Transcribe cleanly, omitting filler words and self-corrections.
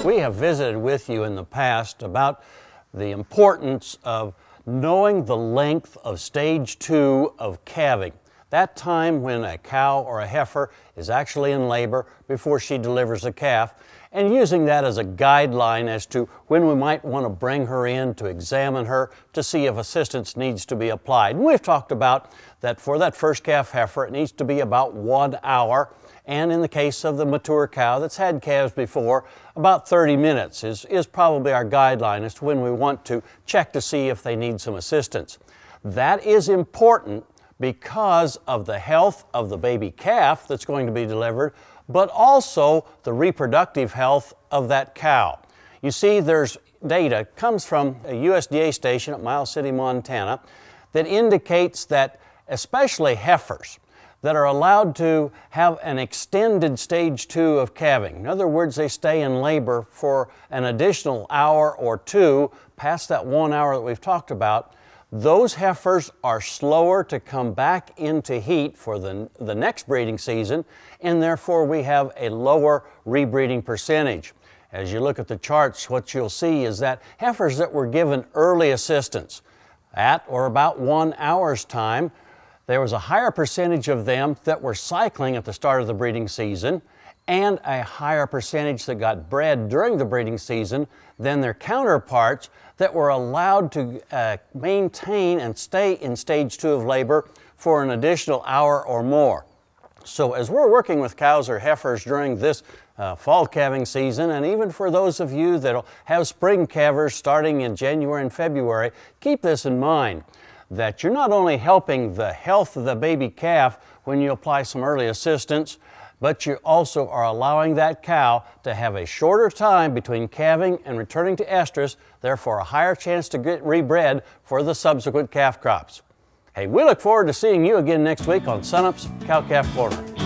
We have visited with you in the past about the importance of knowing the length of stage 2 of calving. That time when a cow or a heifer is actually in labor before she delivers a calf, and using that as a guideline as to when we might want to bring her in to examine her to see if assistance needs to be applied. And we've talked about that for that first calf heifer, it needs to be about 1 hour. And in the case of the mature cow that's had calves before, about 30 minutes is probably our guideline as to when we want to check to see if they need some assistance. That is important because of the health of the baby calf that's going to be delivered, but also the reproductive health of that cow. You see, there's data comes from a USDA station at Miles City, Montana, that indicates that especially heifers that are allowed to have an extended stage 2 of calving. In other words, they stay in labor for an additional hour or two past that 1 hour that we've talked about. Those heifers are slower to come back into heat for the next breeding season, and therefore we have a lower rebreeding percentage. As you look at the charts, what you'll see is that heifers that were given early assistance at or about 1 hour's time, there was a higher percentage of them that were cycling at the start of the breeding season and a higher percentage that got bred during the breeding season than their counterparts that were allowed to maintain and stay in stage 2 of labor for an additional hour or more. So as we're working with cows or heifers during this fall calving season, and even for those of you that'll have spring calvers starting in January and February, keep this in mind, that you're not only helping the health of the baby calf when you apply some early assistance, but you also are allowing that cow to have a shorter time between calving and returning to estrus, therefore a higher chance to get rebred for the subsequent calf crops. Hey, we look forward to seeing you again next week on Sunup's Cow-Calf Corner.